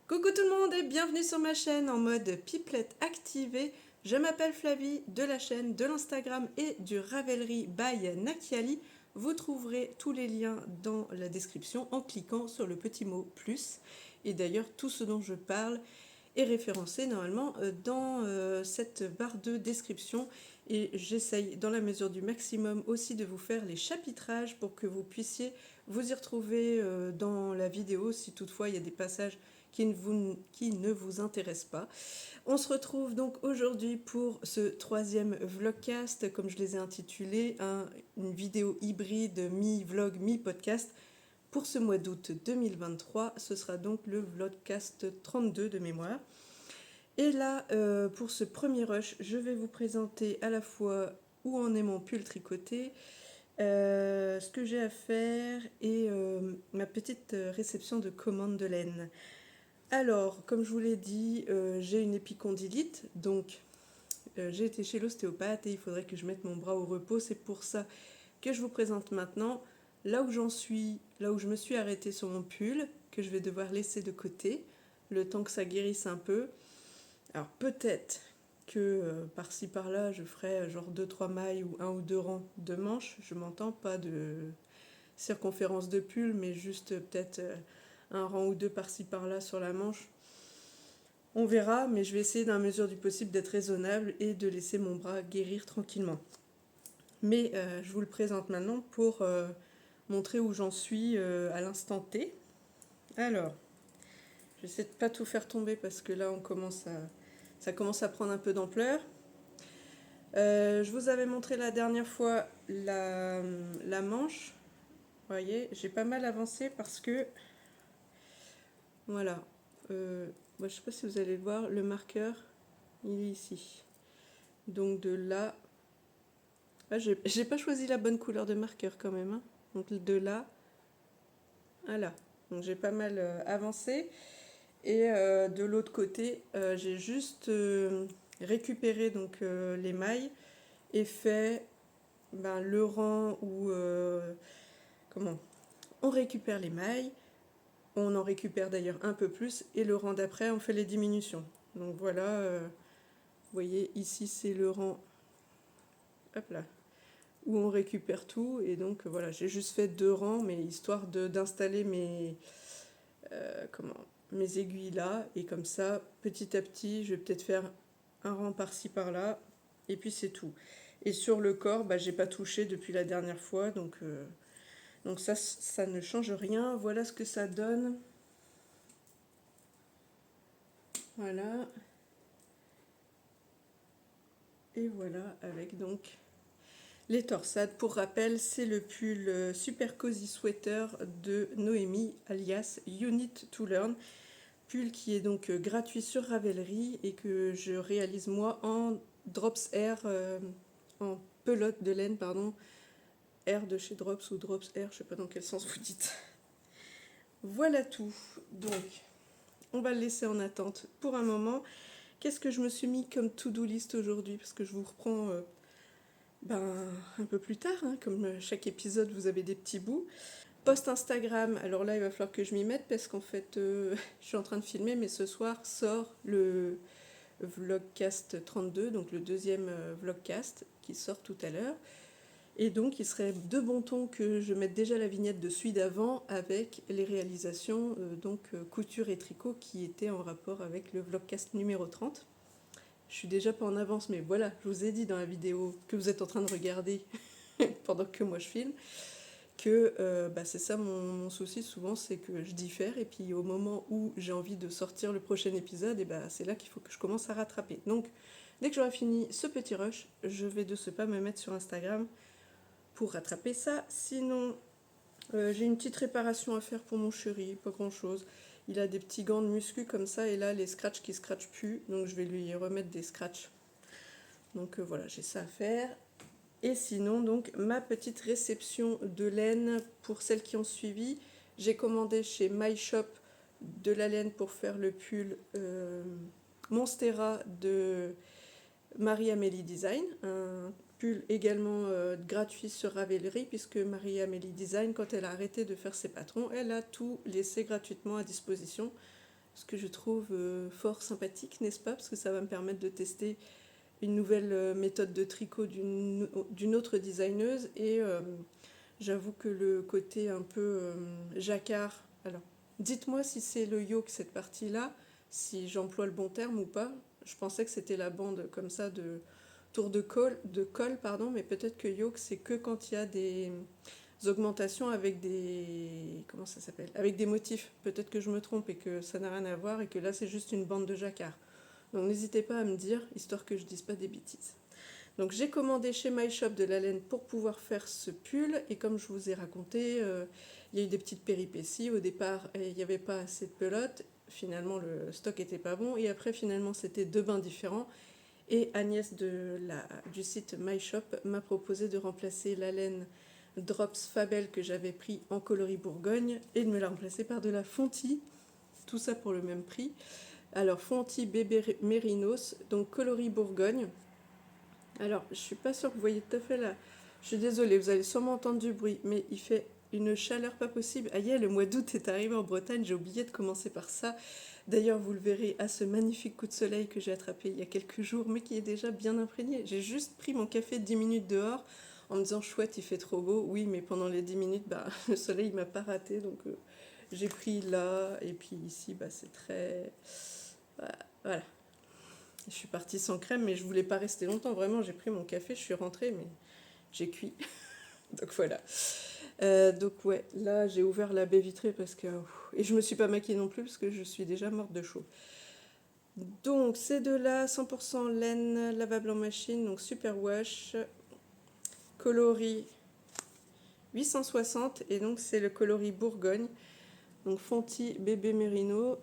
Coucou tout le monde et bienvenue sur ma chaîne en mode pipelette activée. Je m'appelle Flavie de la chaîne, de l'Instagram et du Ravelry by Nakiali. Vous trouverez tous les liens dans la description en cliquant sur le petit mot plus. Et d'ailleurs tout ce dont je parle est référencé normalement dans cette barre de description. Et j'essaye dans la mesure du maximum aussi de vous faire les chapitrages pour que vous puissiez vous y retrouver dans la vidéo si toutefois il y a des passages qui ne vous intéressent pas. On se retrouve donc aujourd'hui pour ce troisième vlogcast, comme je les ai intitulés, une vidéo hybride mi-vlog, mi-podcast. Pour ce mois d'août 2023, ce sera donc le vlogcast 32 de mémoire. Et là, pour ce premier rush, je vais vous présenter à la fois où en est mon pull tricoté, ce que j'ai à faire et ma petite réception de commande de laine. Alors, comme je vous l'ai dit, j'ai une épicondylite, donc j'ai été chez l'ostéopathe et il faudrait que je mette mon bras au repos. C'est pour ça que je vous présente maintenant là où j'en suis, là où je me suis arrêtée sur mon pull, que je vais devoir laisser de côté, le temps que ça guérisse un peu. Alors peut-être que par-ci par-là, je ferai genre 2-3 mailles ou 1 ou 2 rangs de manches. Je m'entends, pas de circonférence de pull, mais juste peut-être un rang ou deux par-ci par-là sur la manche. On verra, mais je vais essayer dans la mesure du possible d'être raisonnable et de laisser mon bras guérir tranquillement. Mais je vous le présente maintenant pour montrer où j'en suis à l'instant T. Alors, j'essaie de ne pas tout faire tomber parce que là ça commence à prendre un peu d'ampleur. Je vous avais montré la dernière fois la manche. Vous voyez, j'ai pas mal avancé parce que voilà. Je ne sais pas si vous allez le voir, le marqueur, il est ici. Donc de là, j'ai pas choisi la bonne couleur de marqueur quand même. Hein. Donc de là à là. Donc j'ai pas mal avancé. Et de l'autre côté, j'ai juste récupéré donc, les mailles et fait le rang où comment on récupère les mailles. On en récupère d'ailleurs un peu plus et le rang d'après on fait les diminutions. Donc voilà, vous voyez ici c'est le rang, hop là, où on récupère tout et donc voilà, j'ai juste fait 2 rangs mais histoire d'installer mes aiguilles là et comme ça petit à petit je vais peut-être faire un rang par-ci par-là et puis c'est tout. Et sur le corps, j'ai pas touché depuis la dernière fois donc ça ne change rien. Voilà ce que ça donne. Voilà. Et voilà, avec donc les torsades. Pour rappel, c'est le pull Super Cozy Sweater de Noémie, alias You Need to Learn. Pull qui est donc gratuit sur Ravelry et que je réalise moi en Drops Air, en pelote de laine, pardon. Air de chez Drops ou Drops Air, je sais pas dans quel sens vous dites. Voilà tout. Donc, on va le laisser en attente pour un moment. Qu'est-ce que je me suis mis comme to-do list aujourd'hui? Parce que je vous reprends un peu plus tard, hein, comme chaque épisode, vous avez des petits bouts. Post Instagram, alors là, il va falloir que je m'y mette parce qu'en fait, je suis en train de filmer, mais ce soir sort le vlogcast 32, donc le deuxième vlogcast qui sort tout à l'heure. Et donc, il serait de bon ton que je mette déjà la vignette de celui d'avant avec les réalisations couture et tricot qui étaient en rapport avec le vlogcast numéro 30. Je suis déjà pas en avance, mais voilà, je vous ai dit dans la vidéo que vous êtes en train de regarder pendant que moi je filme, que c'est ça mon souci souvent, c'est que je diffère, et puis au moment où j'ai envie de sortir le prochain épisode, et c'est là qu'il faut que je commence à rattraper. Donc, dès que j'aurai fini ce petit rush, je vais de ce pas me mettre sur Instagram pour rattraper ça. Sinon, j'ai une petite réparation à faire pour mon chéri, pas grand chose. Il a des petits gants de muscu comme ça, et là les scratchs qui scratchent plus, donc je vais lui remettre des scratchs. Donc voilà, j'ai ça à faire. Et sinon, donc ma petite réception de laine pour celles qui ont suivi. J'ai commandé chez My Shop de la laine pour faire le pull Monstera de Marie-Amélie Design, un pull également gratuit sur Ravelry, puisque Marie-Amélie Design, quand elle a arrêté de faire ses patrons, elle a tout laissé gratuitement à disposition ce que je trouve fort sympathique, n'est-ce pas? Parce que ça va me permettre de tester une nouvelle méthode de tricot d'une autre designeuse. Et j'avoue que le côté un peu jacquard... Alors, dites-moi si c'est le yoke, cette partie-là, si j'emploie le bon terme ou pas. Je pensais que c'était la bande comme ça de tour de colle, pardon, mais peut-être que yoke, c'est que quand il y a des augmentations avec des... Comment ça s'appelle? Avec des motifs. Peut-être que je me trompe et que ça n'a rien à voir et que là, c'est juste une bande de jacquard. Donc n'hésitez pas à me dire, histoire que je dise pas des bêtises. Donc j'ai commandé chez MyShop de la laine pour pouvoir faire ce pull. Et comme je vous ai raconté, il y a eu des petites péripéties. Au départ, il n'y avait pas assez de pelote. Finalement, le stock était pas bon. Et après, finalement, c'était 2 bains différents. Et Agnès du site MyShop m'a proposé de remplacer la laine Drops Fabel que j'avais pris en coloris Bourgogne et de me la remplacer par de la Fonti. Tout ça pour le même prix. Alors, Fonti Bébé Mérinos, donc coloris Bourgogne. Alors, je suis pas sûre que vous voyez tout à fait là. Je suis désolée, vous allez sûrement entendre du bruit, mais il fait une chaleur pas possible. Aïe, le mois d'août est arrivé en Bretagne, j'ai oublié de commencer par ça. D'ailleurs, vous le verrez à ce magnifique coup de soleil que j'ai attrapé il y a quelques jours, mais qui est déjà bien imprégné. J'ai juste pris mon café 10 minutes dehors en me disant chouette, il fait trop beau. Oui, mais pendant les 10 minutes, le soleil m'a pas raté, donc j'ai pris là, et puis ici, c'est très... Voilà. Je suis partie sans crème, mais je voulais pas rester longtemps. Vraiment, j'ai pris mon café, je suis rentrée, mais j'ai cuit. Donc voilà. Donc ouais, là j'ai ouvert la baie vitrée parce que... Et je me suis pas maquillée non plus parce que je suis déjà morte de chaud. Donc ces deux-là, 100% laine, lavable en machine, donc super wash, coloris 860 et donc c'est le coloris Bourgogne. Donc Fonti Bébé Mérino.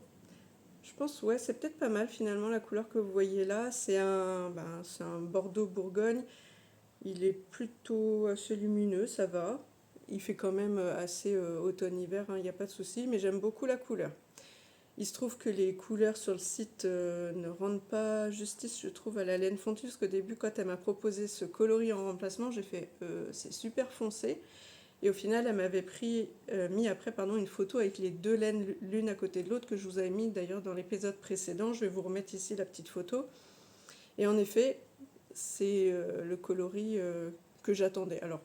Je pense, ouais, c'est peut-être pas mal finalement la couleur que vous voyez là. C'est c'est un Bordeaux Bourgogne. Il est plutôt assez lumineux, ça va. Il fait quand même assez automne-hiver, il n'y a pas de souci, mais j'aime beaucoup la couleur. Il se trouve que les couleurs sur le site ne rendent pas justice, je trouve, à la laine Fonti, parce qu'au début, quand elle m'a proposé ce coloris en remplacement, j'ai fait c'est super foncé. Et au final, elle m'avait mis après une photo avec les deux laines l'une à côté de l'autre que je vous avais mis d'ailleurs dans l'épisode précédent. Je vais vous remettre ici la petite photo. Et en effet, c'est le coloris que j'attendais. Alors,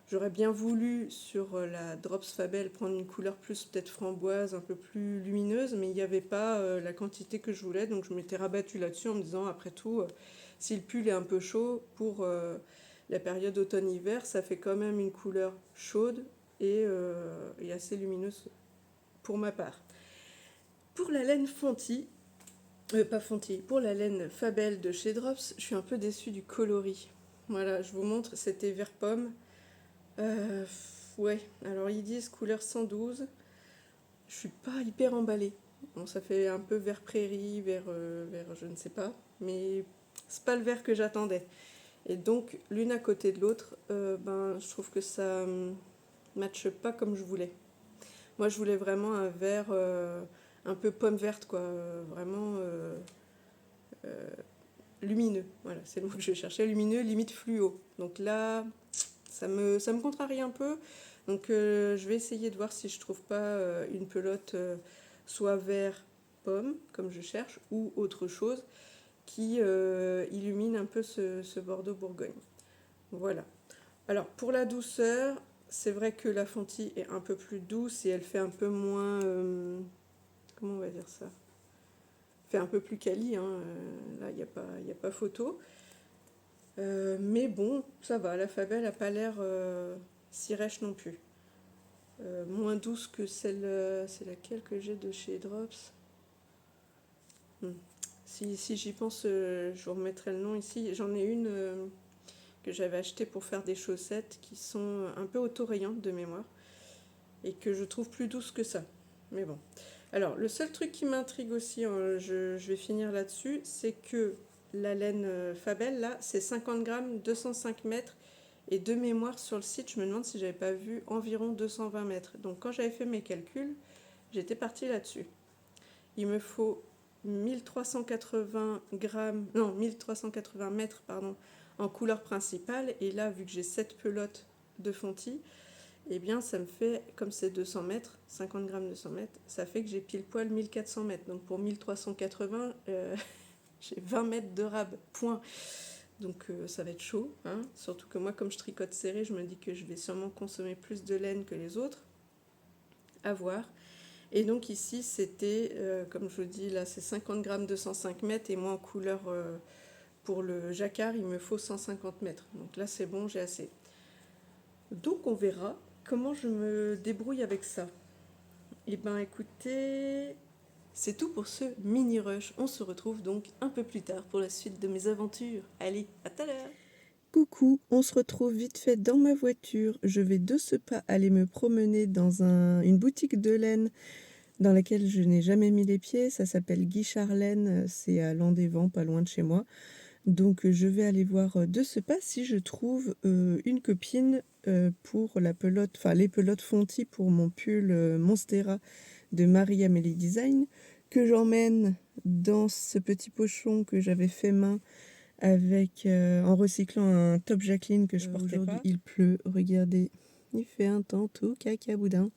j'aurais bien voulu sur la Drops Fabel prendre une couleur plus peut-être framboise, un peu plus lumineuse, mais il n'y avait pas la quantité que je voulais, donc je m'étais rabattue là-dessus en me disant après tout, si le pull est un peu chaud pour la période automne-hiver, ça fait quand même une couleur chaude et assez lumineuse pour ma part. Pour la laine Fonti, pas Fonti, pour la laine Fabel de chez Drops, je suis un peu déçue du coloris. Voilà, je vous montre, c'était vert pomme. Ouais, alors ils disent couleur 112. Je suis pas hyper emballée. Bon, ça fait un peu vert prairie, vert je ne sais pas, mais c'est pas le vert que j'attendais. Et donc, l'une à côté de l'autre, je trouve que ça matche pas comme je voulais. Moi, je voulais vraiment un vert un peu pomme verte, quoi. Vraiment lumineux. Voilà, c'est le mot que je cherchais. Lumineux, limite fluo. Donc là, ça me contrarie un peu. Donc je vais essayer de voir si je trouve pas une pelote soit vert pomme, comme je cherche, ou autre chose qui illumine un peu ce Bordeaux Bourgogne. Voilà. Alors pour la douceur, c'est vrai que la Fonti est un peu plus douce et elle fait un peu moins... comment on va dire ça? Fait un peu plus quali, là il n'y a pas photo. Mais bon, ça va, la Fabel n'a pas l'air si rêche non plus. Moins douce que celle, c'est laquelle que j'ai de chez Drops. Si j'y pense, je vous remettrai le nom ici. J'en ai une que j'avais achetée pour faire des chaussettes qui sont un peu autorayantes de mémoire et que je trouve plus douce que ça. Mais bon. Alors, le seul truc qui m'intrigue aussi, je vais finir là-dessus, c'est que la laine Fabel, là, c'est 50 grammes, 205 mètres. Et de mémoire, sur le site, je me demande si j'avais pas vu environ 220 mètres. Donc, quand j'avais fait mes calculs, j'étais partie là-dessus. Il me faut 1380 grammes, non, 1380 mètres, pardon, en couleur principale. Et là, vu que j'ai 7 pelotes de Fonti, eh bien ça me fait, comme c'est 200 mètres, 50 grammes 200 mètres, ça fait que j'ai pile poil 1400 mètres. Donc pour 1380, j'ai 20 mètres de rab, point. Donc ça va être chaud, hein. Surtout que moi, comme je tricote serré, je me dis que je vais sûrement consommer plus de laine que les autres. À voir. Et donc ici, c'était, comme je vous dis, là c'est 50 grammes 205 mètres, et moi en couleur, pour le jacquard, il me faut 150 mètres. Donc là c'est bon, j'ai assez. Donc on verra comment je me débrouille avec ça. Et ben écoutez, c'est tout pour ce mini rush. On se retrouve donc un peu plus tard pour la suite de mes aventures. Allez, à tout à l'heure. Coucou, on se retrouve vite fait dans ma voiture. Je vais de ce pas aller me promener dans une boutique de laine dans laquelle je n'ai jamais mis les pieds. Ça s'appelle Guichard Laine, c'est à Landévent, pas loin de chez moi. Donc je vais aller voir de ce pas si je trouve une copine pour la pelote, enfin les pelotes fonties pour mon pull Monstera de Marie-Amélie Design, que j'emmène dans ce petit pochon que j'avais fait main avec en recyclant un top Jacqueline que je portais aujourd'hui pas. Il pleut, regardez, il fait un temps tout cacaboudin.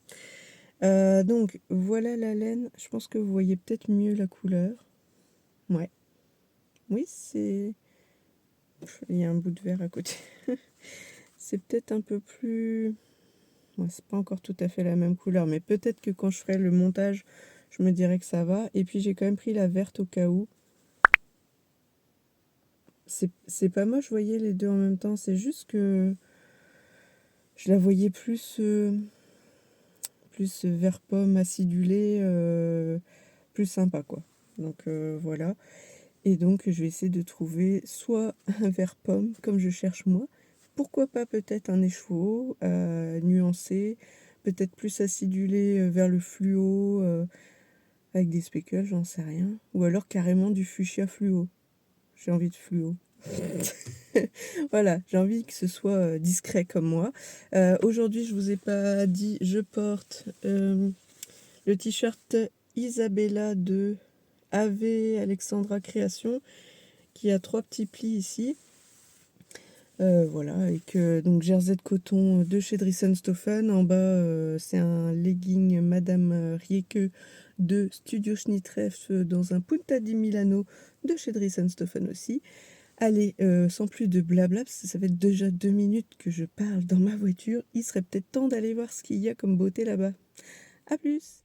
Donc voilà la laine, je pense que vous voyez peut-être mieux la couleur. Ouais, oui, c'est... Il y a un bout de verre à côté. C'est peut-être un peu plus... Ouais, c'est pas encore tout à fait la même couleur, mais peut-être que quand je ferai le montage, je me dirai que ça va. Et puis j'ai quand même pris la verte au cas où. C'est pas moche, vous voyez, les deux en même temps. C'est juste que je la voyais plus vert pomme acidulé, plus sympa, quoi. Donc voilà. Et donc je vais essayer de trouver soit un vert pomme, comme je cherche moi. Pourquoi pas peut-être un écheveau nuancé, peut-être plus acidulé vers le fluo, avec des speckles, j'en sais rien. Ou alors carrément du fuchsia fluo. J'ai envie de fluo. Voilà, j'ai envie que ce soit discret comme moi. Aujourd'hui, je vous ai pas dit, je porte le t-shirt Isabella de AV Alexandra Création, qui a 3 petits plis ici. Voilà, avec donc jersey de coton de chez Dressenstoffen. En bas, c'est un legging Madame Rieke de Studio Schnittreff dans un Punta di Milano de chez Dressenstoffen aussi. Allez, sans plus de blabla, parce que ça fait déjà 2 minutes que je parle dans ma voiture, il serait peut-être temps d'aller voir ce qu'il y a comme beauté là-bas. A plus!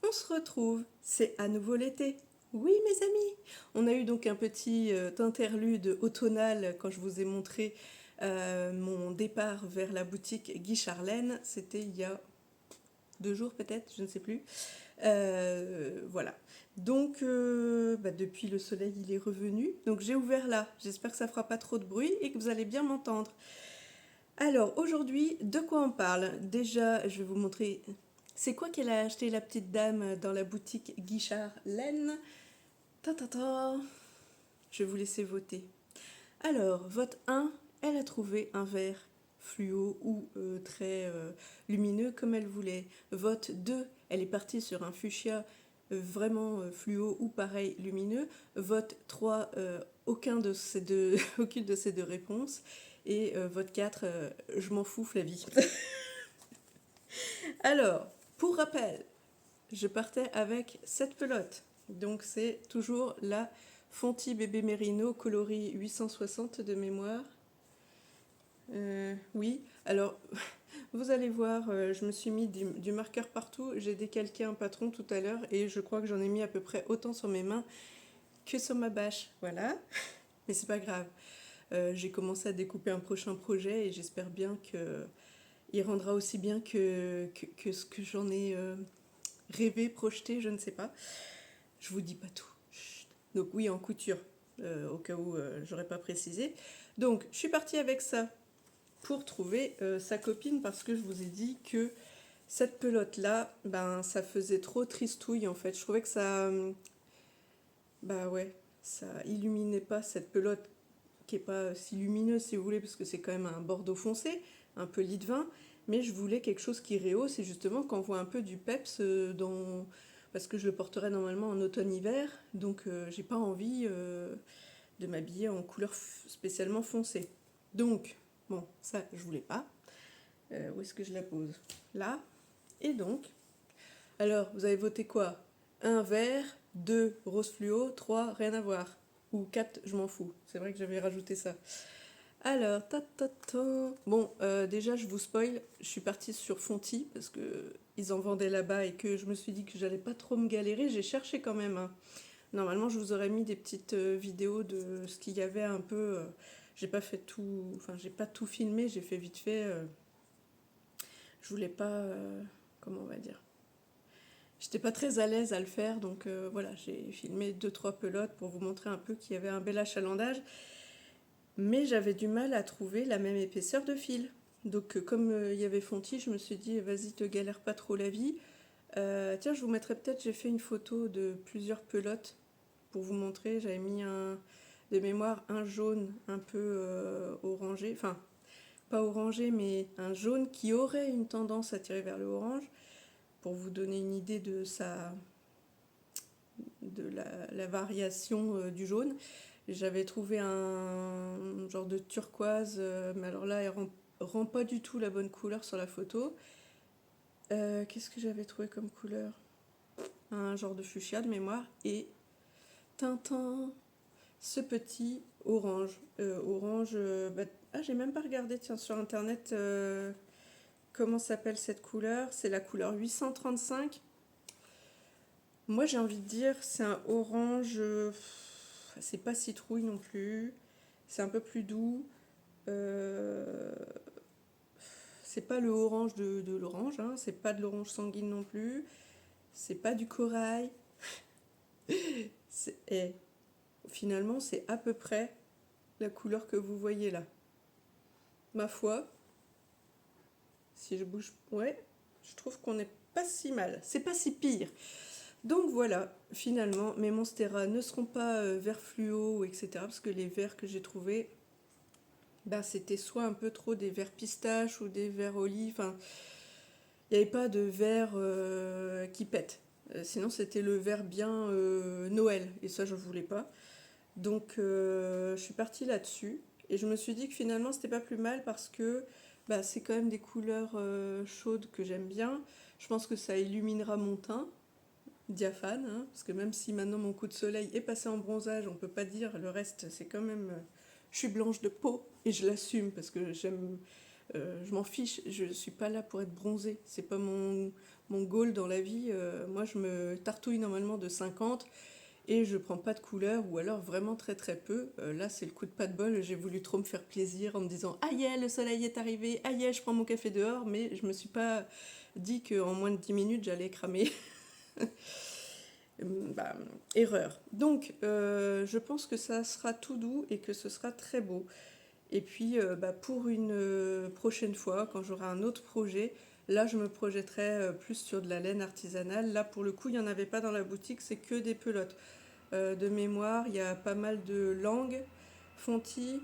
On se retrouve, c'est à nouveau l'été. Oui mes amis, on a eu donc un petit interlude automnal quand je vous ai montré mon départ vers la boutique Guichard Laine. C'était il y a 2 jours peut-être, je ne sais plus. Voilà. Donc depuis le soleil il est revenu. Donc j'ai ouvert là, j'espère que ça fera pas trop de bruit et que vous allez bien m'entendre. Alors aujourd'hui, de quoi on parle? Déjà, je vais vous montrer... C'est quoi qu'elle a acheté la petite dame dans la boutique Guichard Laine? Je vais vous laisser voter. Alors, vote 1, elle a trouvé un vert fluo ou très lumineux comme elle voulait. Vote 2, elle est partie sur un fuchsia vraiment fluo ou pareil lumineux. Vote 3, aucune de ces deux réponses. Et vote 4, je m'en fous Flavie. Alors, pour rappel, je partais avec cette pelote. Donc c'est toujours la Fonty Bébé Merino coloris 860 de mémoire. Oui, alors vous allez voir, je me suis mis du marqueur partout. J'ai décalqué un patron tout à l'heure et je crois que j'en ai mis à peu près autant sur mes mains que sur ma bâche. Voilà, mais c'est pas grave. J'ai commencé à découper un prochain projet et j'espère bien qu'il rendra aussi bien que ce que j'en ai rêvé, projeté, je ne sais pas. Je vous dis pas tout. Chut. Donc oui, en couture, au cas où j'aurais pas précisé. Donc je suis partie avec ça pour trouver sa copine parce que je vous ai dit que cette pelote là, ben ça faisait trop tristouille en fait. Je trouvais que ça, bah ouais, ça illuminait pas cette pelote qui est pas si lumineuse si vous voulez parce que c'est quand même un bordeaux foncé, un peu lit de vin. Mais je voulais quelque chose qui rehausse et justement qu'on voit un peu du peps dans parce que je le porterai normalement en automne-hiver, donc j'ai pas envie de m'habiller en couleur spécialement foncée. Donc, bon, ça je voulais pas. Où est-ce que je la pose? Là. Et donc, alors vous avez voté quoi? 1 vert, 2 rose fluo, 3 rien à voir. Ou 4 je m'en fous. C'est vrai que j'avais rajouté ça. Alors, bon, déjà je vous spoil, je suis partie sur Fonty parce que ils en vendaient là-bas et que je me suis dit que j'allais pas trop me galérer. J'ai cherché quand même, hein. Normalement, je vous aurais mis des petites vidéos de ce qu'il y avait un peu. J'ai pas fait tout, enfin j'ai pas tout filmé, j'ai fait vite fait. Je voulais pas, comment on va dire. J'étais pas très à l'aise à le faire, donc voilà, j'ai filmé 2-3 pelotes pour vous montrer un peu qu'il y avait un bel achalandage. Mais j'avais du mal à trouver la même épaisseur de fil. Donc comme il y avait Fonty, je me suis dit vas-y te galère pas trop la vie. Tiens, je vous mettrai peut-être, j'ai fait une photo de plusieurs pelotes pour vous montrer. J'avais mis de mémoire un jaune un peu orangé, enfin pas orangé mais un jaune qui aurait une tendance à tirer vers le orange pour vous donner une idée de la variation du jaune. J'avais trouvé un genre de turquoise, mais alors là, elle rend pas du tout la bonne couleur sur la photo. Qu'est-ce que j'avais trouvé comme couleur? Un genre de fuchsia de mémoire. Et Tintin, ce petit orange. J'ai même pas regardé tiens, sur internet comment s'appelle cette couleur. C'est la couleur 835. Moi j'ai envie de dire c'est un orange, c'est pas citrouille non plus, c'est un peu plus doux. Euh, c'est pas le orange de l'orange, hein, c'est pas de l'orange sanguine non plus, c'est pas du corail. Et finalement c'est à peu près la couleur que vous voyez là. Ma foi, si je bouge, ouais, je trouve qu'on n'est pas si mal, c'est pas si pire. Donc voilà, finalement, mes Monstera ne seront pas verts fluo, etc. Parce que les verts que j'ai trouvés, bah, c'était soit un peu trop des verts pistaches ou des verts olives. Enfin, il n'y avait pas de vert qui pète. Sinon, c'était le vert bien Noël. Et ça, je ne voulais pas. Donc, je suis partie là-dessus. Et je me suis dit que finalement, c'était pas plus mal parce que bah, c'est quand même des couleurs chaudes que j'aime bien. Je pense que ça illuminera mon teint diaphane, hein, parce que même si maintenant mon coup de soleil est passé en bronzage, on peut pas dire le reste, c'est quand même. Je suis blanche de peau et je l'assume parce que j'aime. Je m'en fiche, je suis pas là pour être bronzée, c'est pas mon goal dans la vie. Moi, je me tartouille normalement de 50 et je prends pas de couleur ou alors vraiment très très peu. Là, c'est le coup de pas de bol, j'ai voulu trop me faire plaisir en me disant aïe, le soleil est arrivé, aïe, je prends mon café dehors, mais je me suis pas dit qu'en moins de 10 minutes j'allais cramer. Bah, erreur. Donc, je pense que ça sera tout doux et que ce sera très beau. Et puis, bah, pour une prochaine fois, quand j'aurai un autre projet, là, je me projetterai plus sur de la laine artisanale. Là, pour le coup, il n'y en avait pas dans la boutique, c'est que des pelotes. De mémoire, il y a pas mal de langues, Fonty,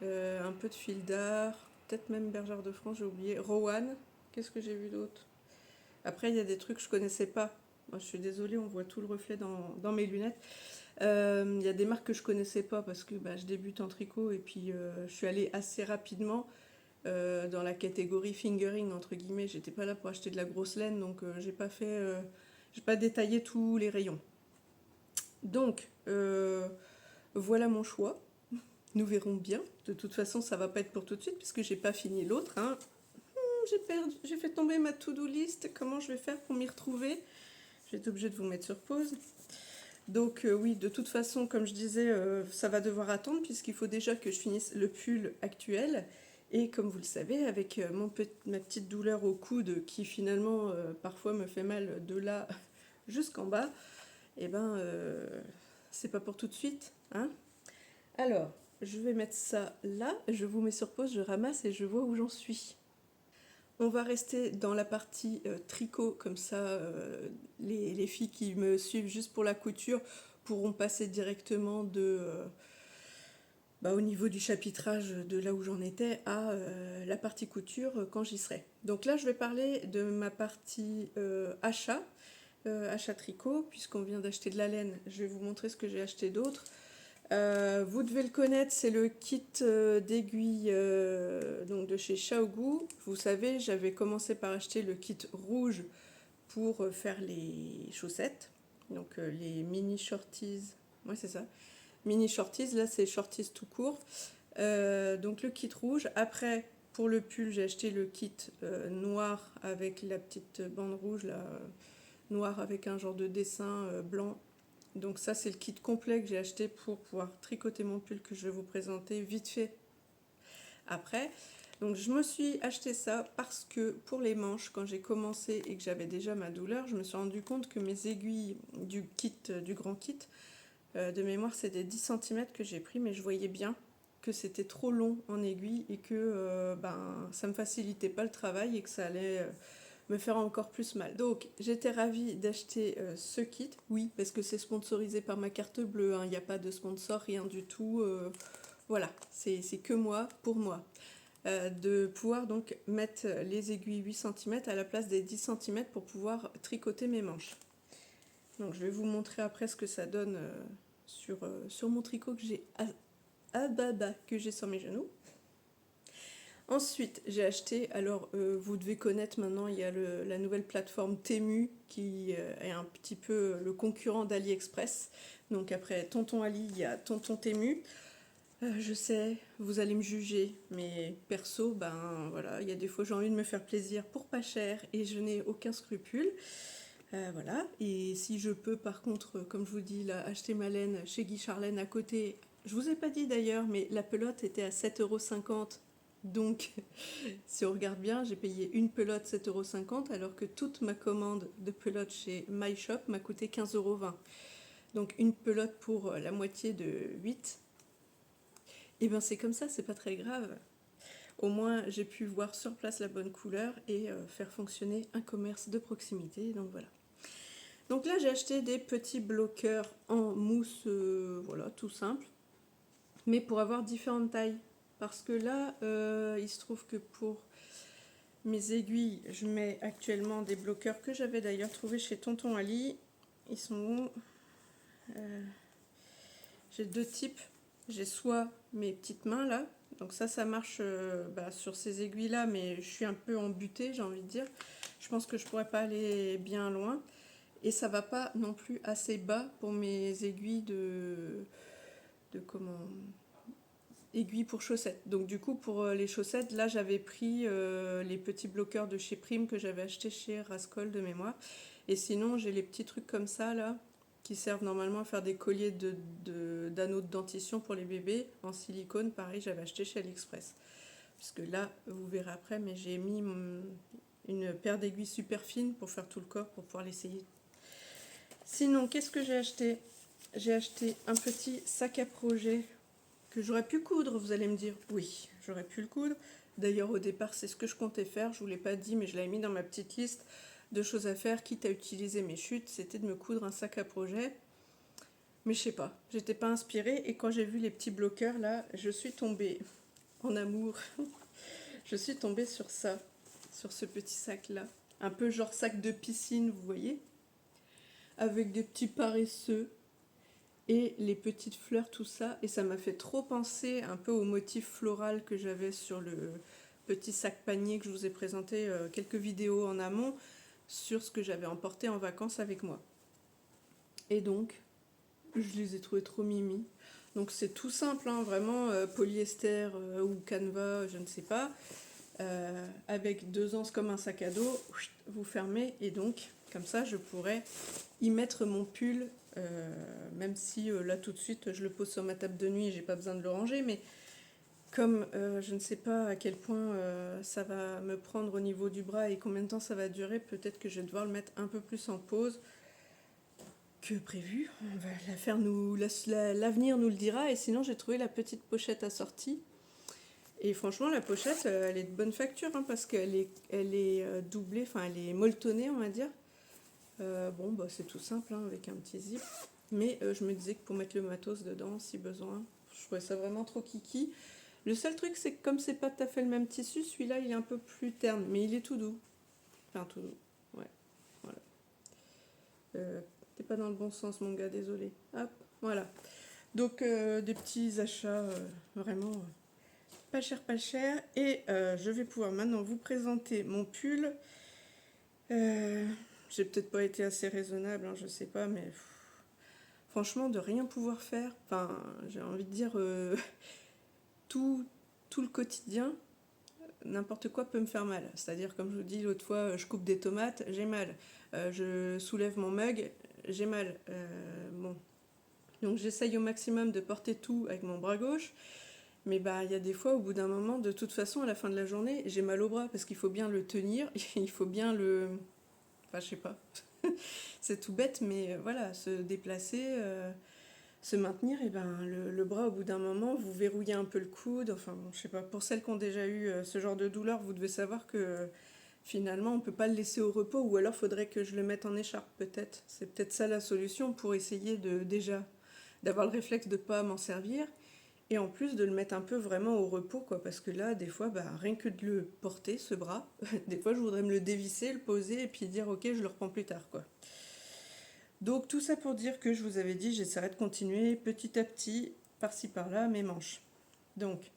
un peu de fil d'art, peut-être même Bergère de France, j'ai oublié. Rowan, qu'est-ce que j'ai vu d'autre? Après, il y a des trucs que je connaissais pas. Moi, je suis désolée, on voit tout le reflet dans mes lunettes. Il y a des marques que je connaissais pas parce que bah, je débute en tricot et puis je suis allée assez rapidement dans la catégorie fingering entre guillemets. J'étais pas là pour acheter de la grosse laine, donc j'ai pas détaillé tous les rayons. Donc voilà mon choix. Nous verrons bien. De toute façon, ça va pas être pour tout de suite puisque j'ai pas fini l'autre, hein. J'ai fait tomber ma to-do list. Comment je vais faire pour m'y retrouver? Je vais être obligée de vous mettre sur pause. Donc oui, de toute façon, comme je disais, ça va devoir attendre puisqu'il faut déjà que je finisse le pull actuel. Et comme vous le savez, avec ma petite douleur au coude qui finalement parfois me fait mal de là jusqu'en bas, et ben c'est pas pour tout de suite, hein. Alors, je vais mettre ça là, je vous mets sur pause, je ramasse et je vois où j'en suis. On va rester dans la partie tricot, comme ça les filles qui me suivent juste pour la couture pourront passer directement au niveau du chapitrage de là où j'en étais à la partie couture quand j'y serai. Donc là je vais parler de ma partie achat tricot, puisqu'on vient d'acheter de la laine. Je vais vous montrer ce que j'ai acheté d'autre. Vous devez le connaître, c'est le kit d'aiguilles donc de chez Xiaogu. Vous savez, j'avais commencé par acheter le kit rouge pour faire les chaussettes, donc les mini shorties. Ouais, c'est ça. Mini shorties, là c'est shorties tout court. Donc le kit rouge. Après, pour le pull, j'ai acheté le kit noir avec la petite bande rouge là, noir avec un genre de dessin blanc. Donc ça c'est le kit complet que j'ai acheté pour pouvoir tricoter mon pull que je vais vous présenter vite fait après. Donc je me suis acheté ça parce que pour les manches, quand j'ai commencé et que j'avais déjà ma douleur, je me suis rendu compte que mes aiguilles du kit, du grand kit, de mémoire c'est des 10 cm que j'ai pris, mais je voyais bien que c'était trop long en aiguille et que ça me facilitait pas le travail et que ça allait me faire encore plus mal. Donc j'étais ravie d'acheter ce kit, oui, parce que c'est sponsorisé par ma carte bleue, il n'y a pas de sponsor, rien du tout, voilà, c'est que moi, pour moi. De pouvoir donc mettre les aiguilles 8 cm à la place des 10 cm pour pouvoir tricoter mes manches. Donc je vais vous montrer après ce que ça donne sur mon tricot que j'ai que j'ai sur mes genoux. Ensuite, j'ai acheté, alors vous devez connaître maintenant, il y a la nouvelle plateforme Temu qui est un petit peu le concurrent d'AliExpress. Donc après Tonton Ali, il y a Tonton Temu. Je sais, vous allez me juger, mais perso, voilà, il y a des fois j'ai envie de me faire plaisir pour pas cher et je n'ai aucun scrupule. Voilà, et si je peux par contre, comme je vous dis, là, acheter ma laine chez Guy Charlaine à côté, je vous ai pas dit d'ailleurs, mais la pelote était à 7,50 €. Donc, si on regarde bien, j'ai payé une pelote 7,50 € alors que toute ma commande de pelote chez My Shop m'a coûté 15,20 €. Donc, une pelote pour la moitié de 8. Et bien, c'est comme ça, c'est pas très grave. Au moins, j'ai pu voir sur place la bonne couleur et faire fonctionner un commerce de proximité. Donc, voilà. Donc là, j'ai acheté des petits bloqueurs en mousse, voilà, tout simple. Mais pour avoir différentes tailles. Parce que là, il se trouve que pour mes aiguilles, je mets actuellement des bloqueurs que j'avais d'ailleurs trouvé chez Tonton Ali. Ils sont où j'ai deux types. J'ai soit mes petites mains là, donc ça marche sur ces aiguilles là, mais je suis un peu embutée, j'ai envie de dire. Je pense que je pourrais pas aller bien loin. Et ça va pas non plus assez bas pour mes aiguilles aiguilles pour chaussettes. Donc du coup pour les chaussettes, là j'avais pris les petits bloqueurs de chez Prime que j'avais acheté chez Rascol de mémoire. Et sinon j'ai les petits trucs comme ça là qui servent normalement à faire des colliers d'anneaux de dentition pour les bébés en silicone. Pareil, j'avais acheté chez AliExpress. Puisque là, vous verrez après, mais j'ai mis une paire d'aiguilles super fines pour faire tout le corps, pour pouvoir l'essayer. Sinon, qu'est-ce que j'ai acheté? J'ai acheté un petit sac à projet que j'aurais pu coudre, vous allez me dire. Oui, j'aurais pu le coudre. D'ailleurs, au départ, c'est ce que je comptais faire. Je ne vous l'ai pas dit, mais je l'avais mis dans ma petite liste de choses à faire, quitte à utiliser mes chutes. C'était de me coudre un sac à projet. Mais je sais pas, j'étais pas inspirée. Et quand j'ai vu les petits bloqueurs, là, je suis tombée en amour. Je suis tombée sur ça, sur ce petit sac-là. Un peu genre sac de piscine, vous voyez, avec des petits paresseux et les petites fleurs, tout ça. Et ça m'a fait trop penser un peu au motif floral que j'avais sur le petit sac panier que je vous ai présenté quelques vidéos en amont sur ce que j'avais emporté en vacances avec moi. Et donc, je les ai trouvés trop mimi. Donc c'est tout simple, hein, vraiment polyester ou canevas, je ne sais pas. avec 2 anses comme un sac à dos, vous fermez et donc comme ça je pourrais y mettre mon pull, même si là tout de suite je le pose sur ma table de nuit, j'ai pas besoin de le ranger, mais comme je ne sais pas à quel point ça va me prendre au niveau du bras et combien de temps ça va durer, peut-être que je vais devoir le mettre un peu plus en pause que prévu. On va la faire l'avenir nous le dira. Et sinon j'ai trouvé la petite pochette assortie. Et franchement la pochette elle est de bonne facture hein, parce qu'elle est doublée, enfin elle est molletonnée on va dire. Bon bah c'est tout simple hein, avec un petit zip. Mais je me disais que pour mettre le matos dedans si besoin, je trouvais ça vraiment trop kiki. Le seul truc, c'est que comme c'est pas tout à fait le même tissu, celui-là, il est un peu plus terne, mais il est tout doux. Enfin, tout doux, ouais, voilà. T'es pas dans le bon sens, mon gars, désolé. Hop, voilà. Donc, des petits achats vraiment pas cher, pas cher. Et je vais pouvoir maintenant vous présenter mon pull. J'ai peut-être pas été assez raisonnable, hein, je sais pas, mais franchement, de rien pouvoir faire, enfin, j'ai envie de dire... tout le quotidien, n'importe quoi peut me faire mal. C'est-à-dire, comme je vous dis l'autre fois, je coupe des tomates, j'ai mal. Je soulève mon mug, j'ai mal. Bon. Donc j'essaye au maximum de porter tout avec mon bras gauche. Mais bah il y a des fois, au bout d'un moment, de toute façon, à la fin de la journée, j'ai mal au bras parce qu'il faut bien le tenir, il faut bien le... Enfin, je sais pas. C'est tout bête, mais voilà, se déplacer... se maintenir, et ben le bras au bout d'un moment, vous verrouillez un peu le coude, enfin bon, je sais pas, pour celles qui ont déjà eu ce genre de douleur, vous devez savoir que finalement on peut pas le laisser au repos, ou alors faudrait que je le mette en écharpe peut-être. C'est peut-être ça la solution pour essayer de déjà d'avoir le réflexe de pas m'en servir, et en plus de le mettre un peu vraiment au repos, quoi, parce que là, des fois, bah, rien que de le porter, ce bras, des fois je voudrais me le dévisser, le poser, et puis dire ok, je le reprends plus tard, quoi. Donc tout ça pour dire que je vous avais dit, j'essaierai de continuer petit à petit, par-ci par-là, mes manches. Donc,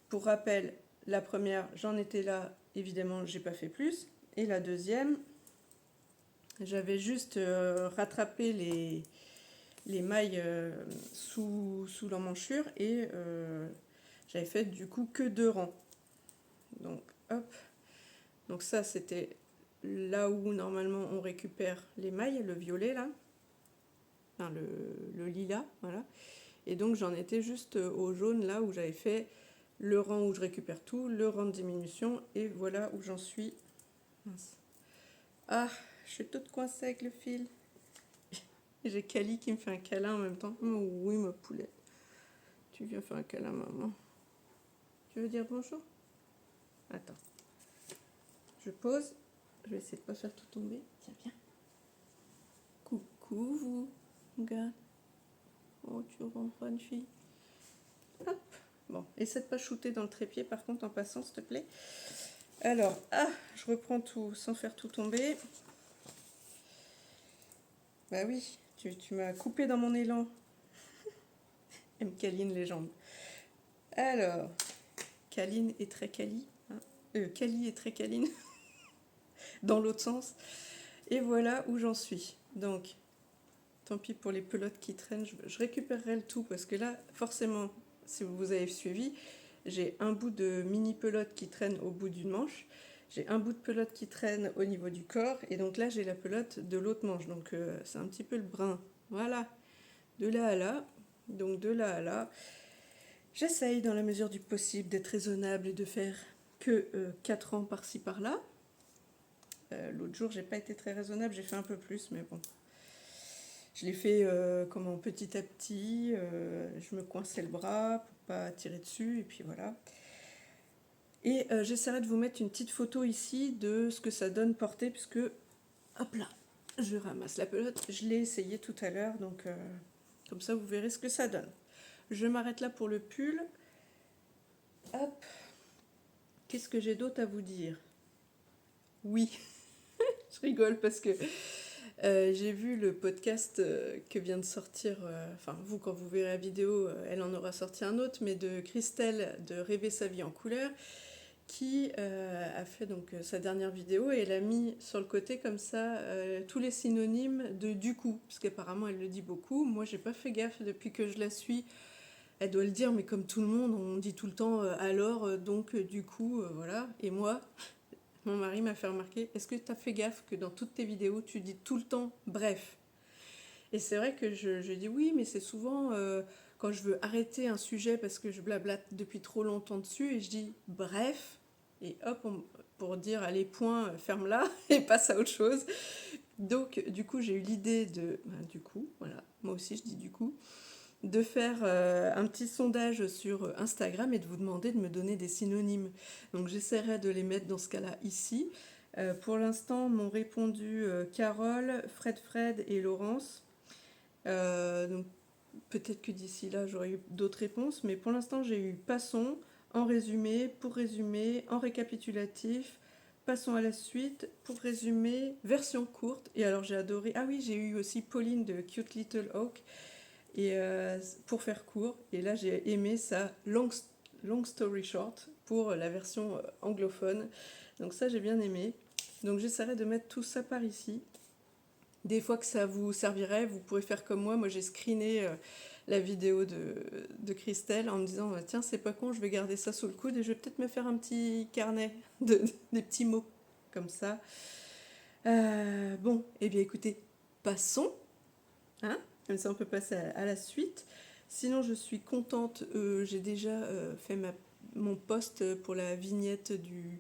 pour rappel, la première, j'en étais là, évidemment, j'ai pas fait plus. Et la deuxième, j'avais juste rattrapé les mailles sous l'emmanchure et j'avais fait du coup que 2 rangs. Donc, hop. Donc ça, c'était là où normalement on récupère les mailles, le violet là. Enfin, le lilas, voilà. Et donc j'en étais juste au jaune là où j'avais fait le rang où je récupère tout, le rang de diminution, et voilà où j'en suis. Mince. Ah, je suis toute coincée avec le fil. Et j'ai Kali qui me fait un câlin en même temps. Oh, oui, ma poulette. Tu viens faire un câlin, maman. Tu veux dire bonjour? Attends. Je pose. Je vais essayer de pas faire tout tomber. Tiens, viens. Coucou, vous. Regarde. Oh, tu rentres pas une fille. Hop. Bon, essaie de pas shooter dans le trépied par contre en passant, s'il te plaît. Alors, je reprends tout sans faire tout tomber. Bah oui, tu m'as coupé dans mon élan. Elle me câline les jambes. Alors, câline est très câlie. Hein. Câlie est très câline. Dans l'autre sens. Et voilà où j'en suis. Donc, tant pis pour les pelotes qui traînent. Je récupérerai le tout parce que là, forcément, si vous avez suivi, j'ai un bout de mini pelote qui traîne au bout d'une manche. J'ai un bout de pelote qui traîne au niveau du corps. Et donc là, j'ai la pelote de l'autre manche. Donc, c'est un petit peu le brin. Voilà. De là à là. Donc, de là à là. J'essaye, dans la mesure du possible, d'être raisonnable et de faire que 4 ans par-ci par-là. L'autre jour, j'ai pas été très raisonnable. J'ai fait un peu plus, mais bon. Je l'ai fait petit à petit. Je me coinçais le bras pour pas tirer dessus. Et puis voilà. Et j'essaierai de vous mettre une petite photo ici de ce que ça donne porter, puisque, hop là, je ramasse la pelote. Je l'ai essayé tout à l'heure, donc comme ça vous verrez ce que ça donne. Je m'arrête là pour le pull. Hop. Qu'est-ce que j'ai d'autre à vous dire? Oui, je rigole parce que j'ai vu le podcast que vient de sortir, enfin vous quand vous verrez la vidéo, elle en aura sorti un autre, mais de Christelle de Rêver sa vie en couleur, qui a fait donc sa dernière vidéo et elle a mis sur le côté comme ça tous les synonymes de du coup, parce qu'apparemment elle le dit beaucoup. Moi j'ai pas fait gaffe depuis que je la suis. elle doit le dire, mais comme tout le monde, on dit tout le temps alors, donc, du coup, voilà. Et moi, mon mari m'a fait remarquer, est-ce que tu as fait gaffe que dans toutes tes vidéos, tu dis tout le temps bref? Et c'est vrai que je dis oui, mais c'est souvent quand je veux arrêter un sujet parce que je blablate depuis trop longtemps dessus et je dis bref, et hop, pour dire allez, point, ferme-la et passe à autre chose. Donc, du coup, j'ai eu l'idée de. Ben, du coup, voilà, moi aussi je dis du coup, de faire un petit sondage sur Instagram et de vous demander de me donner des synonymes. Donc, j'essaierai de les mettre dans ce cas-là ici. Pour l'instant, m'ont répondu Carole, Fred et Laurence. Donc peut-être que d'ici là j'aurai eu d'autres réponses, mais pour l'instant j'ai eu passons, en résumé, pour résumer, en récapitulatif, passons à la suite, pour résumer, version courte. Et alors j'ai adoré, ah oui, j'ai eu aussi Pauline de Cute Little Hawk, et pour faire court, et là j'ai aimé ça, long story short, pour la version anglophone. Donc ça j'ai bien aimé. Donc j'essaierai de mettre tout ça par ici. Des fois que ça vous servirait, vous pourrez faire comme moi. Moi, j'ai screené la vidéo de Christelle en me disant tiens, c'est pas con, je vais garder ça sous le coude et je vais peut-être me faire un petit carnet des petits mots comme ça. Bon, eh bien écoutez, passons. Hein, comme ça, on peut passer à la suite. Sinon, je suis contente. J'ai déjà fait mon post pour la vignette du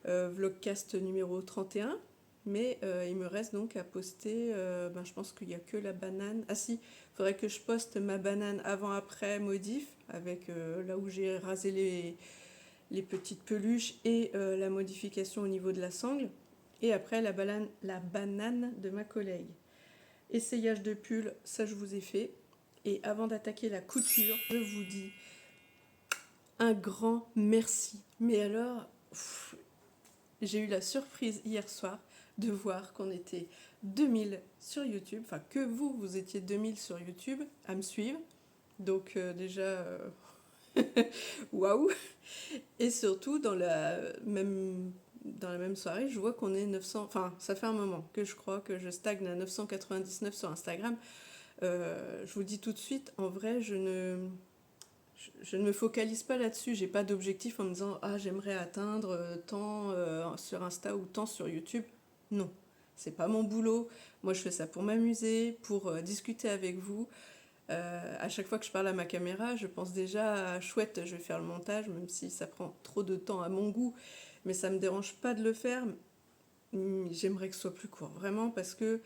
vlogcast numéro 31. Mais il me reste donc à poster, je pense qu'il n'y a que la banane. Ah si, il faudrait que je poste ma banane avant-après modif, avec là où j'ai rasé les petites peluches et la modification au niveau de la sangle. Et après la banane de ma collègue. Essayage de pull, ça je vous ai fait. Et avant d'attaquer la couture, je vous dis un grand merci. Mais alors, j'ai eu la surprise hier soir de voir qu'on était 2000 sur YouTube, enfin que vous étiez 2000 sur YouTube à me suivre. Donc déjà, waouh. Et surtout, dans la même soirée, je vois qu'on est 900, enfin ça fait un moment que je crois que je stagne à 999 sur Instagram. Je vous dis tout de suite, en vrai, je ne me focalise pas là-dessus, j'ai pas d'objectif en me disant ah j'aimerais atteindre tant sur Insta ou tant sur YouTube. Non, c'est pas mon boulot. Moi je fais ça pour m'amuser, pour discuter avec vous. À chaque fois que je parle à ma caméra, je pense déjà chouette, je vais faire le montage, même si ça prend trop de temps à mon goût, mais ça me dérange pas de le faire. J'aimerais que ce soit plus court, vraiment, parce que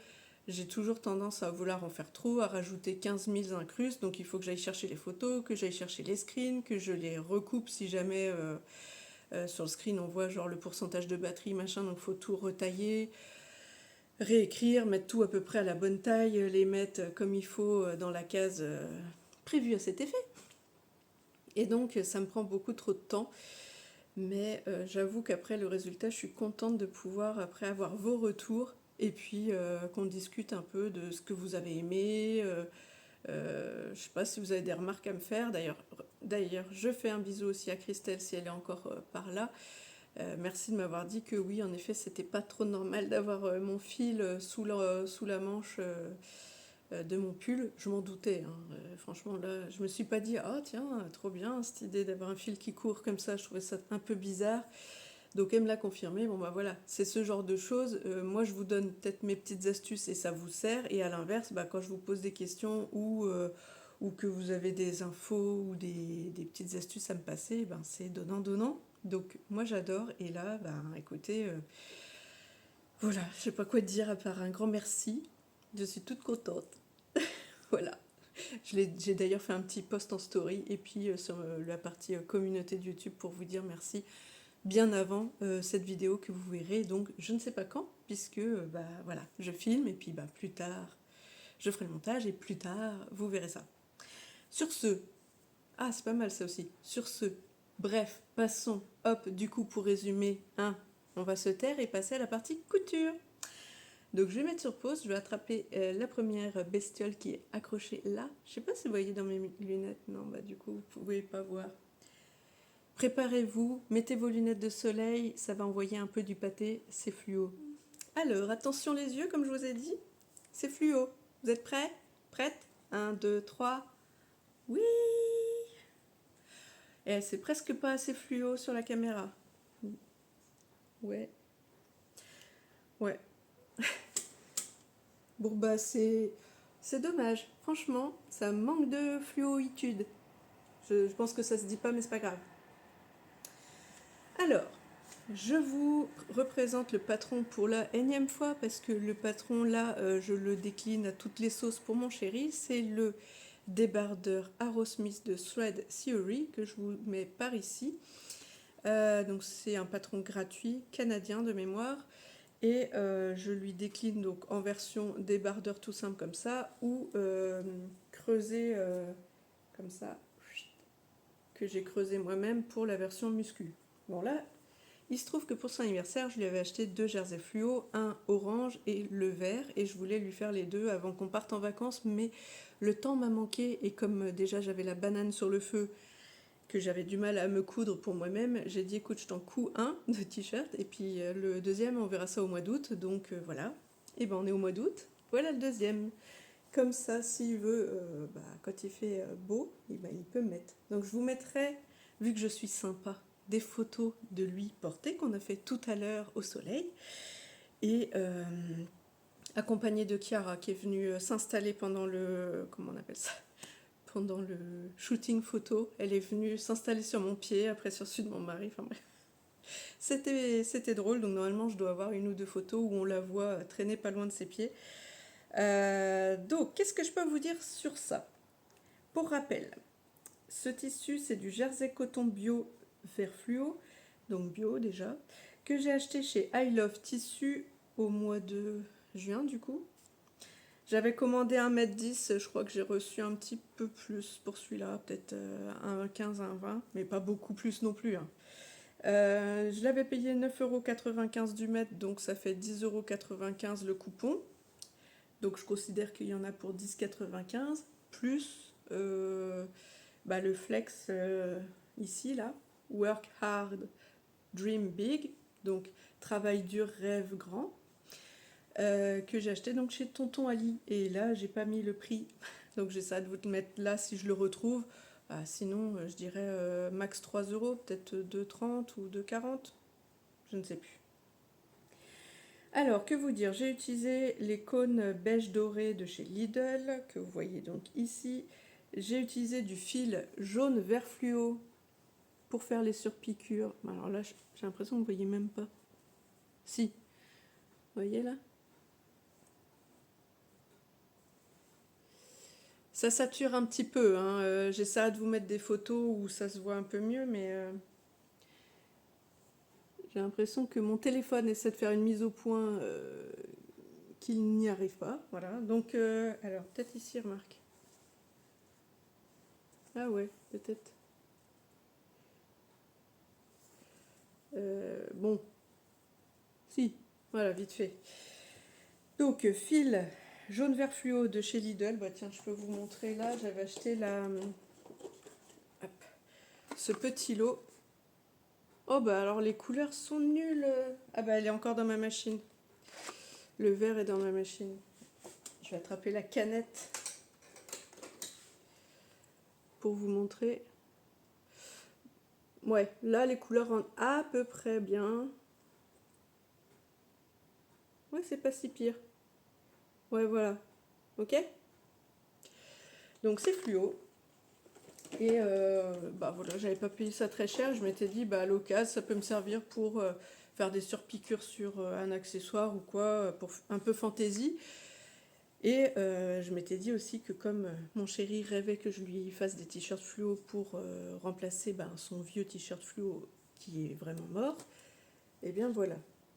j'ai toujours tendance à vouloir en faire trop, à rajouter 15 000 incrustes, donc il faut que j'aille chercher les photos, que j'aille chercher les screens, que je les recoupe si jamais sur le screen on voit genre le pourcentage de batterie, machin, donc il faut tout retailler, réécrire, mettre tout à peu près à la bonne taille, les mettre comme il faut dans la case prévue à cet effet. Et donc ça me prend beaucoup trop de temps. Mais j'avoue qu'après le résultat, je suis contente de pouvoir après avoir vos retours et puis qu'on discute un peu de ce que vous avez aimé. Je sais pas si vous avez des remarques à me faire. D'ailleurs, je fais un bisou aussi à Christelle si elle est encore par là. Merci de m'avoir dit que oui, en effet, c'était pas trop normal d'avoir mon fil sous la manche de mon pull. Je m'en doutais, hein. Franchement, là, je me suis pas dit ah tiens, trop bien cette idée d'avoir un fil qui court comme ça. Je trouvais ça un peu bizarre. Donc elle me l'a confirmé. Bon bah voilà, c'est ce genre de choses. Moi, je vous donne peut-être mes petites astuces et ça vous sert. Et à l'inverse, quand je vous pose des questions ou que vous avez des infos ou des petites astuces à me passer, c'est donnant. Donc moi j'adore. Et là, écoutez, voilà, je sais pas quoi dire à part un grand merci. Je suis toute contente. Voilà. J'ai d'ailleurs fait un petit post en story et puis sur la partie communauté de YouTube pour vous dire merci bien avant cette vidéo que vous verrez. Donc je ne sais pas quand puisque voilà, je filme et puis plus tard je ferai le montage et plus tard vous verrez ça. Sur ce, ah c'est pas mal ça aussi. Sur ce, bref, passons, hop, du coup pour résumer, on va se taire et passer à la partie couture. Donc je vais mettre sur pause, je vais attraper la première bestiole qui est accrochée là. Je sais pas si vous voyez dans mes lunettes, non, du coup vous pouvez pas voir. Préparez-vous, mettez vos lunettes de soleil, ça va envoyer un peu du pâté, c'est fluo. Alors attention les yeux comme je vous ai dit, c'est fluo. Vous êtes prêts? Prête? 1, 2, 3. Oui! Et c'est presque pas assez fluo sur la caméra. Ouais. Ouais. Bon bah c'est dommage. Franchement, ça manque de fluoïtude. Je pense que ça se dit pas, mais c'est pas grave. Alors, je vous représente le patron pour la énième fois parce que le patron là, je le décline à toutes les sauces pour mon chéri. C'est le débardeur Arrowsmith de Thread Theory que je vous mets par ici. Donc c'est un patron gratuit canadien de mémoire. Et je lui décline donc en version débardeur tout simple comme ça ou creusé comme ça que j'ai creusé moi-même pour la version muscu. Bon là, il se trouve que pour son anniversaire, je lui avais acheté 2 jerseys fluo, un orange et le vert, et je voulais lui faire les deux avant qu'on parte en vacances, mais le temps m'a manqué, et comme déjà j'avais la banane sur le feu, que j'avais du mal à me coudre pour moi-même, j'ai dit écoute, je t'en couds un de t-shirt, et puis le deuxième, on verra ça au mois d'août, donc voilà. Et ben on est au mois d'août, voilà le deuxième. Comme ça, s'il veut, quand il fait beau, et ben, il peut me mettre. Donc je vous mettrai, vu que je suis sympa, des photos de lui porté qu'on a fait tout à l'heure au soleil. Et accompagné de Chiara qui est venue s'installer pendant le... Comment on appelle ça? Pendant le shooting photo. Elle est venue s'installer sur mon pied, après sur celui de mon mari. Enfin bref. C'était drôle, donc normalement je dois avoir une ou deux photos où on la voit traîner pas loin de ses pieds. Donc, qu'est-ce que je peux vous dire sur ça? Pour rappel, ce tissu, c'est du jersey coton bio vert fluo, donc bio déjà, que j'ai acheté chez I Love Tissu au mois de juin du coup. J'avais commandé 1,10 m, je crois que j'ai reçu un petit peu plus pour celui-là, peut-être 1,15 m, 1,20 m, mais pas beaucoup plus non plus. Hein. Je l'avais payé 9,95 € du mètre, donc ça fait 10,95 € le coupon. Donc je considère qu'il y en a pour 10,95 plus le flex ici, là. Work hard, dream big. Donc travail dur, rêve grand. Que j'ai acheté donc chez Tonton Ali. Et là, j'ai pas mis le prix. Donc j'essaie de vous le mettre là si je le retrouve. Sinon, je dirais max 3 €, peut-être 2,30 ou 2,40. Je ne sais plus. Alors, que vous dire, j'ai utilisé les cônes beige doré de chez Lidl, que vous voyez donc ici. J'ai utilisé du fil jaune vert fluo pour faire les surpiqûres. Alors là, j'ai l'impression que vous ne voyez même pas. Si, vous voyez là? Ça sature un petit peu, hein. J'essaie de vous mettre des photos où ça se voit un peu mieux, mais j'ai l'impression que mon téléphone essaie de faire une mise au point qu'il n'y arrive pas. Voilà, donc, alors peut-être ici, remarque. Ah ouais, peut-être. Bon, si, voilà, vite fait. Donc, fil jaune vert fluo de chez Lidl. Bah tiens, je peux vous montrer là. J'avais acheté ce petit lot. Oh bah alors les couleurs sont nulles. Ah bah elle est encore dans ma machine. Le vert est dans ma machine. Je vais attraper la canette pour vous montrer. Ouais, là les couleurs rendent à peu près bien. Ouais, c'est pas si pire. Ouais, voilà. Ok? Donc c'est fluo. Et voilà, j'avais pas payé ça très cher. Je m'étais dit, à l'occasion, ça peut me servir pour faire des surpiqûres sur un accessoire ou quoi, pour un peu fantaisie. Et je m'étais dit aussi que comme mon chéri rêvait que je lui fasse des t-shirts fluo pour remplacer son vieux t-shirt fluo qui est vraiment mort, et bien voilà.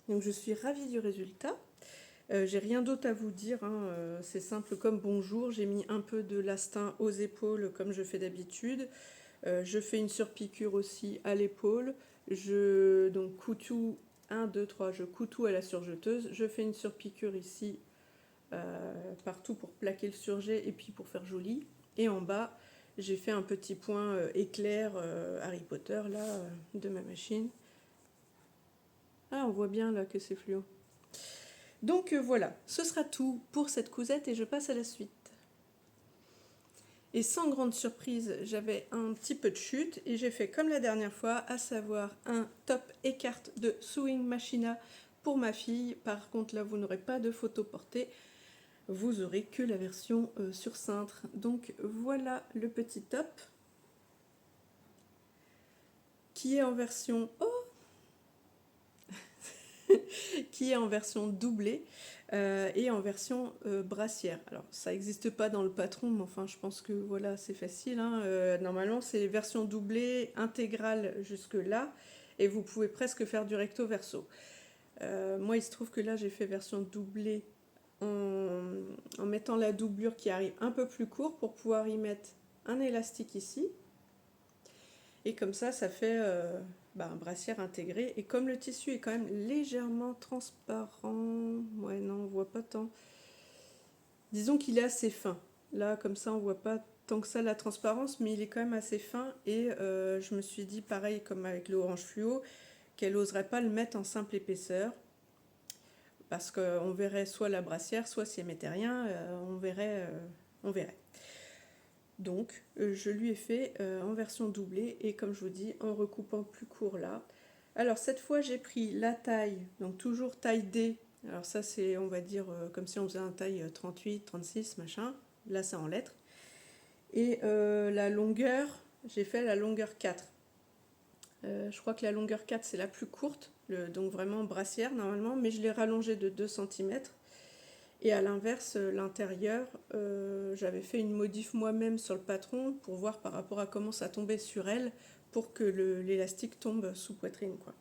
Donc je suis ravie du résultat. J'ai rien d'autre à vous dire, hein. C'est simple comme bonjour. J'ai mis un peu de lastin aux épaules comme je fais d'habitude. Je fais une surpiqûre aussi à l'épaule. Donc coutou 1, 2, 3, je coutou à la surjeteuse. Je fais une surpiqûre ici partout pour plaquer le surjet et puis pour faire joli. Et en bas, j'ai fait un petit point éclair Harry Potter là de ma machine. Ah, on voit bien là que c'est fluo. Donc voilà, ce sera tout pour cette cousette et je passe à la suite. Et sans grande surprise, j'avais un petit peu de chute et j'ai fait comme la dernière fois, à savoir un top écarte de Sewing Machina pour ma fille. Par contre là vous n'aurez pas de photo portée, vous aurez que la version sur cintre. Donc voilà le petit top qui est en version qui est en version doublée et en version brassière. Alors ça n'existe pas dans le patron, mais enfin je pense que voilà c'est facile, hein. Normalement c'est version doublée intégrale jusque là et vous pouvez presque faire du recto verso. Moi il se trouve que là j'ai fait version doublée en mettant la doublure qui arrive un peu plus court pour pouvoir y mettre un élastique ici. Et comme ça fait un brassière intégré. Et comme le tissu est quand même légèrement transparent, ouais non, on voit pas tant. Disons qu'il est assez fin. Là, comme ça, on voit pas tant que ça la transparence, mais il est quand même assez fin. Et je me suis dit, pareil comme avec l'orange fluo, qu'elle n'oserait pas le mettre en simple épaisseur. Parce qu'on verrait soit la brassière, soit si elle mettait rien, on verrait. Donc, je lui ai fait en version doublée et comme je vous dis, en recoupant plus court là. Alors, cette fois, j'ai pris la taille, donc toujours taille D. Alors ça, c'est, on va dire, comme si on faisait un taille 38, 36, machin. Là, c'est en lettres. Et la longueur, j'ai fait la longueur 4. Je crois que la longueur 4, c'est la plus courte, donc vraiment brassière normalement, mais je l'ai rallongée de 2 cm. Et à l'inverse, l'intérieur, j'avais fait une modif moi-même sur le patron pour voir par rapport à comment ça tombait sur elle pour que l'élastique tombe sous poitrine, quoi.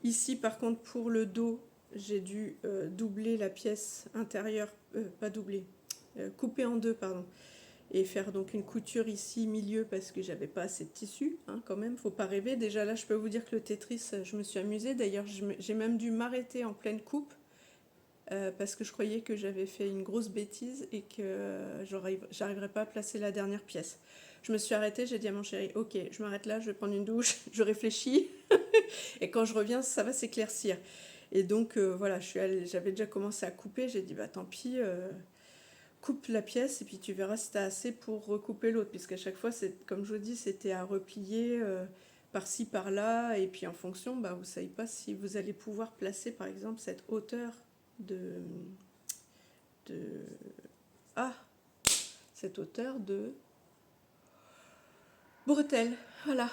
Ici, par contre, pour le dos, j'ai dû doubler la pièce intérieure, pas doubler, couper en deux, pardon, et faire donc une couture ici milieu parce que j'avais pas assez de tissu, hein, quand même, faut pas rêver. Déjà là, je peux vous dire que le Tetris, je me suis amusée. D'ailleurs, j'ai même dû m'arrêter en pleine coupe. Parce que je croyais que j'avais fait une grosse bêtise et que j'arriverais pas à placer la dernière pièce. Je me suis arrêtée, j'ai dit à mon chéri, ok, je m'arrête là, je vais prendre une douche, je réfléchis, et quand je reviens, ça va s'éclaircir. Et donc voilà, j'avais déjà commencé à couper, j'ai dit, bah tant pis, coupe la pièce et puis tu verras si tu as assez pour recouper l'autre, puisqu'à chaque fois, comme je vous dis, c'était à replier par-ci, par-là, et puis en fonction, bah, vous ne savez pas si vous allez pouvoir placer, par exemple, cette hauteur de cette hauteur de bretelle, voilà.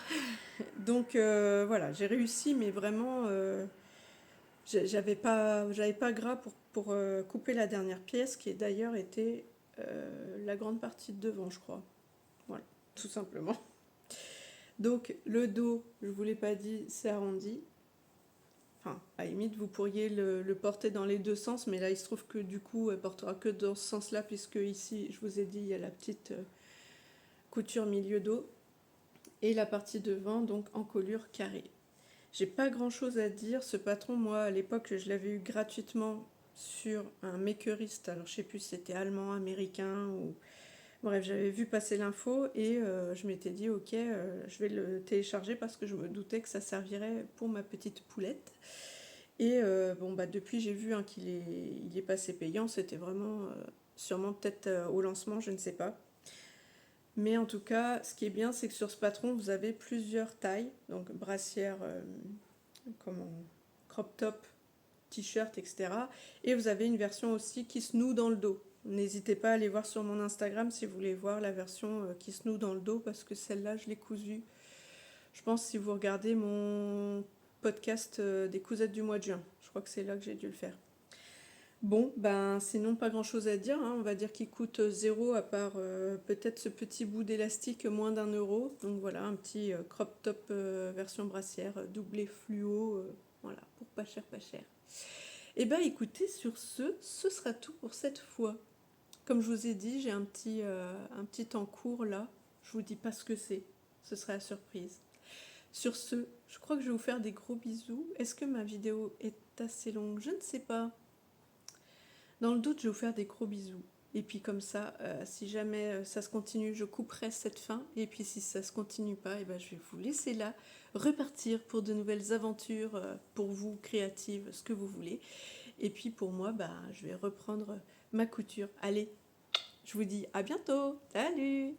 Donc voilà, j'ai réussi, mais vraiment j'avais pas gras pour couper la dernière pièce qui d'ailleurs était la grande partie de devant, je crois. Voilà, tout simplement. Donc le dos, je vous l'ai pas dit, c'est arrondi. Enfin, à la limite, vous pourriez le porter dans les deux sens, mais là, il se trouve que du coup, elle portera que dans ce sens-là, puisque ici, je vous ai dit, il y a la petite couture milieu dos, et la partie devant, donc en colure carrée. J'ai pas grand-chose à dire. Ce patron, moi, à l'époque, je l'avais eu gratuitement sur un makeriste. Alors, je sais plus si c'était allemand, américain, ou... Bref, j'avais vu passer l'info, et je m'étais dit, ok, je vais le télécharger, parce que je me doutais que ça servirait pour ma petite poulette. Et bon, bah, depuis, j'ai vu qu'il il est passé payant. C'était vraiment, sûrement peut-être au lancement, je ne sais pas. Mais en tout cas, ce qui est bien, c'est que sur ce patron, vous avez plusieurs tailles. Donc brassière, crop top, t-shirt, etc. Et vous avez une version aussi qui se noue dans le dos. N'hésitez pas à aller voir sur mon Instagram si vous voulez voir la version qui se noue dans le dos, parce que celle-là, je l'ai cousue. Je pense si vous regardez mon podcast des cousettes du mois de juin. Je crois que c'est là que j'ai dû le faire. Bon, ben sinon pas grand chose à dire, hein. On va dire qu'il coûte 0 à part peut-être ce petit bout d'élastique moins d'1 €. Donc voilà, un petit crop top version brassière, doublé fluo, voilà, pour pas cher, pas cher. Et ben écoutez, sur ce sera tout pour cette fois. Comme je vous ai dit, j'ai un petit en cours là, je vous dis pas ce que c'est, ce sera la surprise. Sur ce, je crois que je vais vous faire des gros bisous. Est-ce que ma vidéo est assez longue? Je ne sais pas. Dans le doute, je vais vous faire des gros bisous. Et puis comme ça, si jamais ça se continue, je couperai cette fin. Et puis si ça se continue pas, et ben, je vais vous laisser là, repartir pour de nouvelles aventures, pour vous, créatives, ce que vous voulez. Et puis pour moi, je vais reprendre ma couture. Allez, Je vous dis à bientôt. Salut!